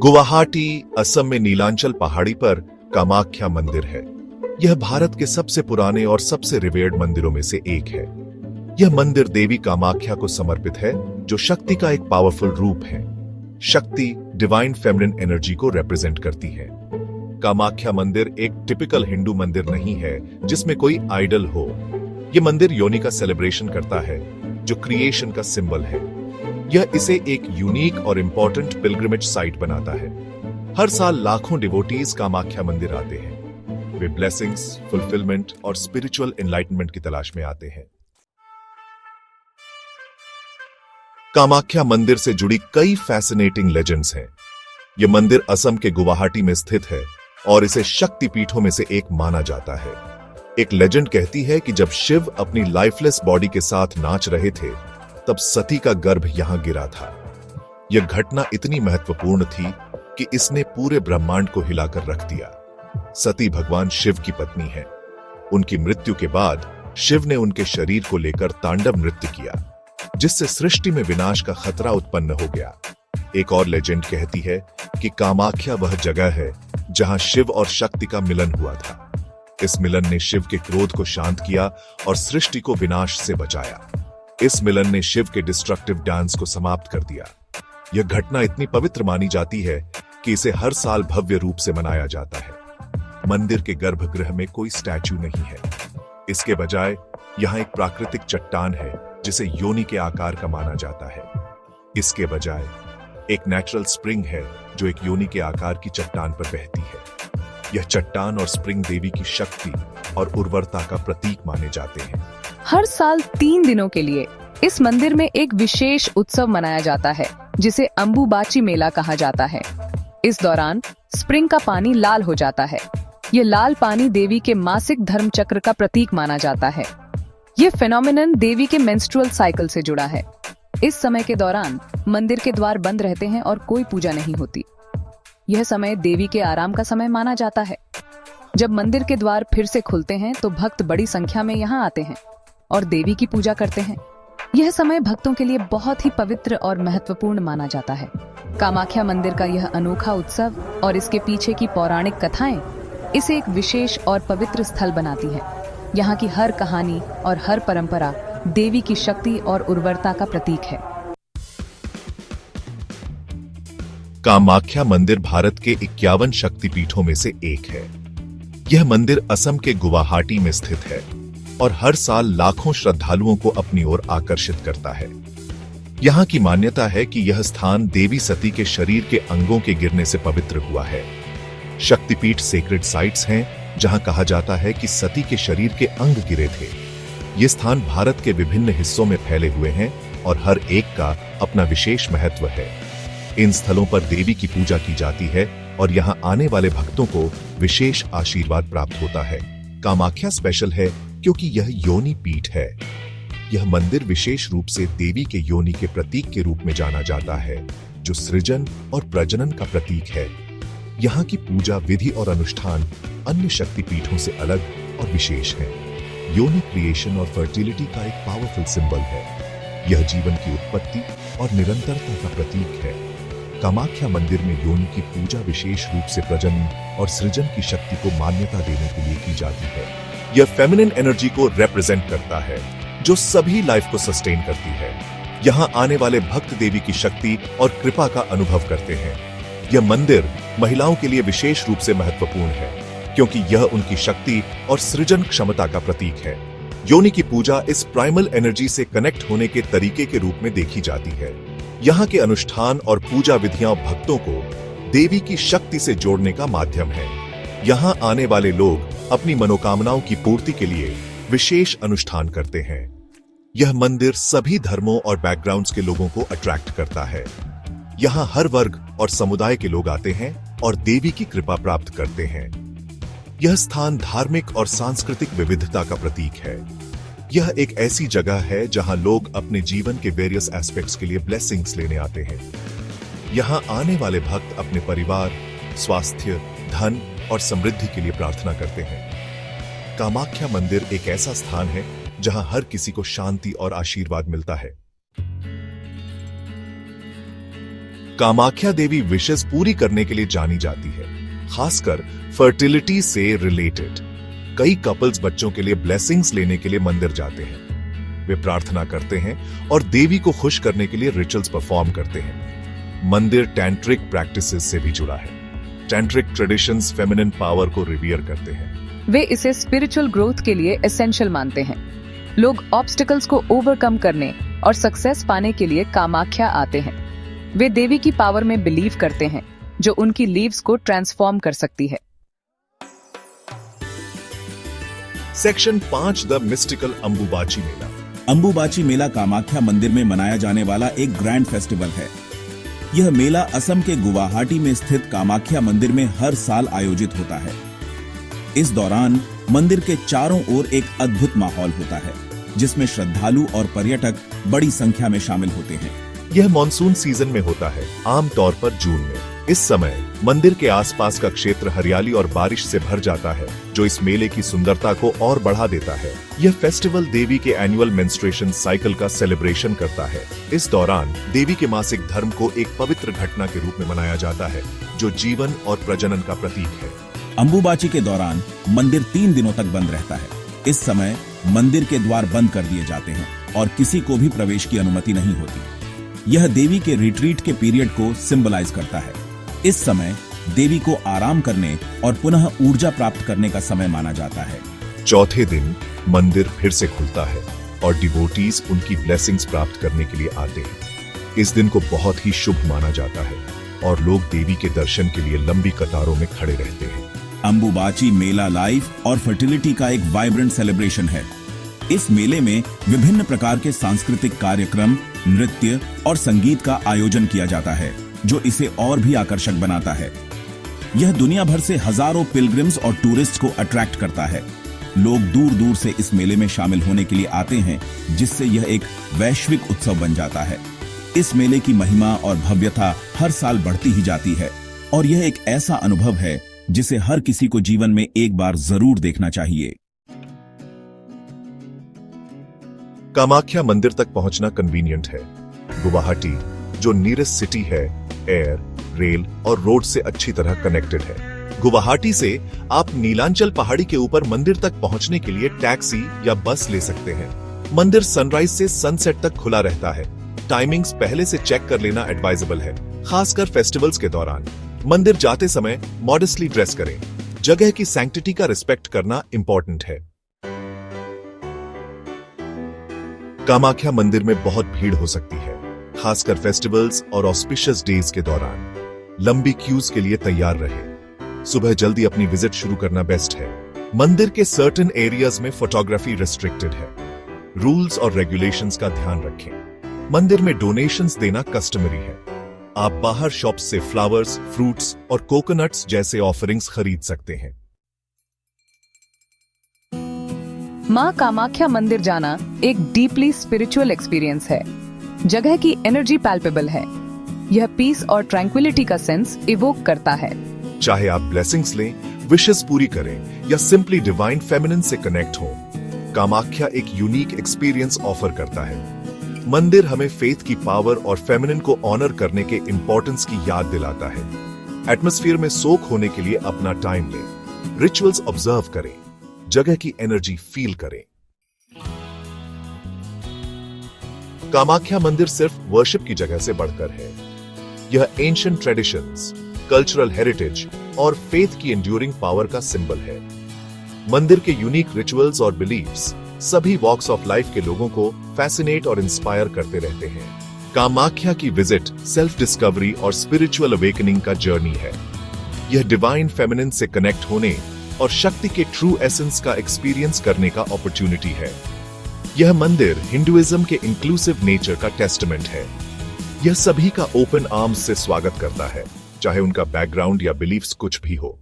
गुवाहाटी असम में नीलांचल पहाड़ी पर कामाख्या मंदिर है। यह भारत के सबसे पुराने और सबसे रिवेर्ड मंदिरों में से एक है। यह मंदिर देवी कामाख्या को समर्पित है, जो शक्ति का एक पावरफुल रूप है। शक्ति डिवाइन फेमिनिन एनर्जी को रिप्रेजेंट करती है। कामाख्या मंदिर एक टिपिकल हिंदू मंदिर नहीं है जिसमें कोई आइडल हो। यह मंदिर योनि का सेलिब्रेशन करता है, जो क्रिएशन का सिंबल है। यह इसे एक यूनिक और इंपॉर्टेंट पिलग्रिमेज साइट बनाता है। हर साल लाखों डिवोटीज कामाख्या मंदिर आते हैं। वे ब्लेसिंग्स, फुलफिलमेंट और स्पिरिचुअल एनलाइटमेंट की तलाश में आते हैं। कामाख्या मंदिर से जुड़ी कई फैसिनेटिंग लेजेंड्स हैं। यह मंदिर असम के गुवाहाटी में स्थित है और इसे शक्ति पीठों में से एक माना जाता है। एक लेजेंड कहती है कि जब शिव अपनी लाइफलेस बॉडी के साथ नाच रहे थे, तब सती का गर्भ यहां गिरा था। यह घटना इतनी महत्वपूर्ण थी कि इसने पूरे ब्रह्मांड को हिलाकर रख दिया। सती भगवान शिव की पत्नी है। उनकी मृत्यु के बाद शिव ने उनके शरीर को लेकर तांडव नृत्य किया, जिससे सृष्टि में विनाश का खतरा उत्पन्न हो गया। एक और लेजेंड कहती है कि कामाख्या वह जगह है जहां शिव और शक्ति का मिलन हुआ था। इस मिलन ने शिव के क्रोध को शांत किया और सृष्टि को विनाश से बचाया। इस मिलन ने शिव के डिस्ट्रक्टिव डांस को समाप्त कर दिया। यह घटना इतनी पवित्र मानी जाती है कि इसे हर साल भव्य रूप से मनाया जाता है। मंदिर के गर्भगृह में कोई स्टैच्यू नहीं है। इसके बजाय यहां एक प्राकृतिक चट्टान है जिसे योनि के आकार का माना जाता है। इसके बजाय एक नेचुरल स्प्रिंग है जो एक योनि के आकार की चट्टान पर बहती है। यह चट्टान और स्प्रिंग देवी की शक्ति और उर्वरता का प्रतीक माने जाते हैं। हर साल 3 दिनों के लिए इस मंदिर में एक विशेष उत्सव मनाया जाता है, जिसे अंबुबाची मेला कहा जाता है। इस दौरान स्प्रिंग का पानी लाल हो जाता है। यह लाल पानी देवी के मासिक धर्म चक्र का प्रतीक माना जाता है। यह फेनोमेनन देवी के मेंस्ट्रुअल साइकिल से जुड़ा है। इस समय के दौरान मंदिर के द्वार बंद रहते हैं और कोई पूजा नहीं होती। यह समय देवी के आराम का समय माना जाता है। जब मंदिर के द्वार फिर से खुलते हैं तो भक्त बड़ी संख्या में यहाँ आते हैं और देवी की पूजा करते हैं। यह समय भक्तों के लिए बहुत ही पवित्र और महत्वपूर्ण माना जाता है। कामाख्या मंदिर का यह अनोखा उत्सव और इसके पीछे की पौराणिक कथाएं इसे एक विशेष और पवित्र स्थल बनाती है। यहाँ की हर कहानी और हर परंपरा देवी की शक्ति और उर्वरता का प्रतीक है। कामाख्या मंदिर भारत के 51 शक्तिपीठों में से एक है। यह मंदिर असम के गुवाहाटी में स्थित है और हर साल लाखों श्रद्धालुओं को अपनी ओर आकर्षित करता है। यहाँ की मान्यता है कि यह स्थान देवी सती के शरीर के अंगों के गिरने से पवित्र हुआ है। शक्तिपीठ सेक्रेड साइट्स हैं जहां कहा जाता है कि सती के शरीर के अंग गिरे थे। ये स्थान भारत के विभिन्न हिस्सों में फैले हुए हैं और हर एक का अपना विशेष महत्व है। इन स्थलों पर देवी की पूजा की जाती है और यहाँ आने वाले भक्तों को विशेष आशीर्वाद प्राप्त होता है। कामाख्या स्पेशल है क्योंकि यह योनि पीठ है। यह मंदिर विशेष रूप से देवी के योनि के प्रतीक के रूप में जाना जाता है, जो सृजन और प्रजनन का प्रतीक है। यहाँ की पूजा विधि और अनुष्ठान अन्य शक्तिपीठों से अलग और विशेष है। योनि क्रिएशन और फर्टिलिटी का एक पावरफुल सिंबल है। यह जीवन की उत्पत्ति और निरंतरता का प्रतीक है। कामाख्या मंदिर में योनि की पूजा विशेष रूप से प्रजनन और सृजन की शक्ति को मान्यता देने के लिए की जाती है। यह फेमिनिन एनर्जी को रिप्रेजेंट करता है, जो सभी लाइफ को सस्टेन करती है। यहाँ आने वाले भक्त देवी की शक्ति और कृपा का अनुभव करते हैं। यह मंदिर महिलाओं के लिए विशेष रूप से महत्वपूर्ण है, क्योंकि यह उनकी शक्ति और सृजन क्षमता का प्रतीक है। योनि की पूजा इस प्राइमल एनर्जी से कनेक्ट होने के तरीके के रूप में देखी जाती है। यहाँ के अनुष्ठान और पूजा विधियां भक्तों को देवी की शक्ति से जोड़ने का माध्यम है। यहाँ आने वाले लोग अपनी मनोकामनाओं की पूर्ति के लिए विशेष अनुष्ठान करते हैं। यह मंदिर सभी धर्मों और बैकग्राउंड्स के लोगों को अट्रैक्ट करता है। यहाँ हर वर्ग और समुदाय के लोग आते हैं और देवी की कृपा प्राप्त करते हैं। यह स्थान धार्मिक और सांस्कृतिक विविधता का प्रतीक है। यह एक ऐसी जगह है जहां लोग अपने जीवन के वेरियस एस्पेक्ट्स के लिए ब्लेसिंग्स लेने आते हैं। यहाँ आने वाले भक्त अपने परिवार, स्वास्थ्य, धन और समृद्धि के लिए प्रार्थना करते हैं। कामाख्या मंदिर एक ऐसा स्थान है जहां हर किसी को शांति और आशीर्वाद मिलता है। कामाख्या देवी विशेष पूरी करने के लिए जानी जाती है, खासकर फर्टिलिटी से रिलेटेड। कई कपल्स बच्चों के लिए ब्लेसिंग्स लेने के लिए मंदिर जाते हैं। वे प्रार्थना करते हैं और देवी को खुश करने के लिए रिचुअल्स परफॉर्म करते हैं। मंदिर टैंट्रिक प्रैक्टिसेस से भी जुड़ा है। टैंट्रिक ट्रेडिशंस फेमिनिन पावर को रिवियर करते हैं। वे इसे स्पिरिचुअल ग्रोथ के लिए एसेंशियल मानते हैं। लोग ऑब्स्टिकल्स को ओवरकम करने और सक्सेस पाने के लिए कामाख्या आते हैं। वे देवी की पावर में बिलीव करते हैं, जो उनकी लीव्स को ट्रांसफॉर्म कर सकती है। सेक्शन 5 द मिस्टिकल अंबुबाची मेला। अंबुबाची मेला कामाख्या मंदिर में मनाया जाने वाला एक ग्रैंड फेस्टिवल है। यह मेला असम के गुवाहाटी में स्थित कामाख्या मंदिर में हर साल आयोजित होता है। इस दौरान मंदिर के चारों ओर एक अद्भुत माहौल होता है, जिसमें श्रद्धालु और पर्यटक बड़ी संख्या में शामिल होते हैं। यह मॉनसून सीजन में होता है, आमतौर पर जून में। इस समय मंदिर के आसपास का क्षेत्र हरियाली और बारिश से भर जाता है, जो इस मेले की सुंदरता को और बढ़ा देता है। यह फेस्टिवल देवी के एनुअल मेंस्ट्रुएशन साइकिल का सेलिब्रेशन करता है। इस दौरान देवी के मासिक धर्म को एक पवित्र घटना के रूप में मनाया जाता है, जो जीवन और प्रजनन का प्रतीक है। अंबुबाची के दौरान मंदिर 3 दिनों तक बंद रहता है। इस समय मंदिर के द्वार बंद कर दिए जाते हैं और किसी को भी प्रवेश की अनुमति नहीं होती। यह देवी के रिट्रीट के पीरियड को सिंबलाइज करता है। इस समय देवी को आराम करने और पुनः ऊर्जा प्राप्त करने का समय माना जाता है। चौथे दिन मंदिर फिर से खुलता है और डिवोटीज उनकी ब्लेसिंग्स प्राप्त करने के लिए आते हैं। इस दिन को बहुत ही शुभ माना जाता है और लोग देवी के दर्शन के लिए लंबी कतारों में खड़े रहते हैं। अंबुबाची मेला लाइफ और फर्टिलिटी का एक वाइब्रेंट सेलिब्रेशन है। इस मेले में विभिन्न प्रकार के सांस्कृतिक कार्यक्रम, नृत्य और संगीत का आयोजन किया जाता है, जो इसे और भी आकर्षक बनाता है। यह दुनिया भर से हजारों पिलग्रिम्स और टूरिस्ट को अट्रैक्ट करता है। लोग दूर दूर से इस मेले में शामिल होने के लिए आते हैं, जिससे यह एक वैश्विक उत्सव बन जाता है। इस मेले की महिमा और भव्यता हर साल बढ़ती ही जाती है और यह एक ऐसा अनुभव है जिसे हर किसी को जीवन में एक बार जरूर देखना चाहिए। कामाख्या मंदिर तक पहुंचना कन्वीनियंट है। गुवाहाटी, जो नियरेस्ट सिटी है, एयर, रेल और रोड से अच्छी तरह कनेक्टेड है। गुवाहाटी से आप नीलांचल पहाड़ी के ऊपर मंदिर तक पहुंचने के लिए टैक्सी या बस ले सकते हैं। मंदिर सनराइज से सनसेट तक खुला रहता है। टाइमिंग्स पहले से चेक कर लेना एडवाइजेबल है, खासकर फेस्टिवल्स के दौरान। मंदिर जाते समय मॉडेस्टली ड्रेस करें। जगह की सैंक्टिटी का रिस्पेक्ट करना इंपॉर्टेंट है। कामाख्या मंदिर में बहुत भीड़ हो सकती है, खासकर फेस्टिवल्स और ऑस्पिशियस डेज के दौरान। लंबी क्यूज के लिए तैयार रहे। सुबह जल्दी अपनी विजिट शुरू करना बेस्ट है। मंदिर के सर्टेन एरियाज में फोटोग्राफी रिस्ट्रिक्टेड है। रूल्स और रेगुलेशंस का ध्यान रखें। मंदिर में डोनेशंस देना कस्टमरी है। आप बाहर शॉप्स से फ्लावर्स, फ्रूट्स और कोकोनट्स जैसे ऑफरिंग्स खरीद सकते हैं। मां कामाख्या मंदिर जाना एक डीपली स्पिरिचुअल एक्सपीरियंस है। जगह की एनर्जी पैल्पेबल है। यह पीस और ट्रैंक्विलिटी का सेंस इवोक करता है। चाहे आप ब्लेसिंग्स लें, विशेस पूरी करें या सिंपली डिवाइन फेमिनिन से कनेक्ट हो, कामाख्या एक यूनिक एक्सपीरियंस ऑफर करता है। मंदिर हमें फेथ की पावर और फेमिनिन को ऑनर करने के इंपॉर्टेंस की याद दिलाता है। एटमॉस्फेयर में सोक होने के लिए अपना टाइम लें। रिचुअल्स ऑब्जर्व करें। जगह की एनर्जी फील करें। कामाख्या मंदिर सिर्फ वर्शिप की जगह से बढ़कर है। यह एंशिएंट ट्रेडिशंस, कल्चरल हेरिटेज और फेथ की एंड्यूरिंग पावर का सिंबल है। मंदिर के यूनिक रिचुअल्स और बिलीफ्स सभी वॉक्स ऑफ लाइफ के लोगों को फैसिनेट और इंस्पायर करते रहते हैं। कामाख्या की विजिट सेल्फ डिस्कवरी और स्पिरिचुअल अवेकनिंग का जर्नी है। यह डिवाइन फेमिनिन से कनेक्ट होने और शक्ति के ट्रू एसेंस का एक्सपीरियंस करने का अपॉर्चुनिटी है। यह मंदिर हिंदुइज्म के इंक्लूसिव नेचर का टेस्टमेंट है। यह सभी का ओपन आर्म्स से स्वागत करता है, चाहे उनका बैकग्राउंड या बिलीफ्स कुछ भी हो।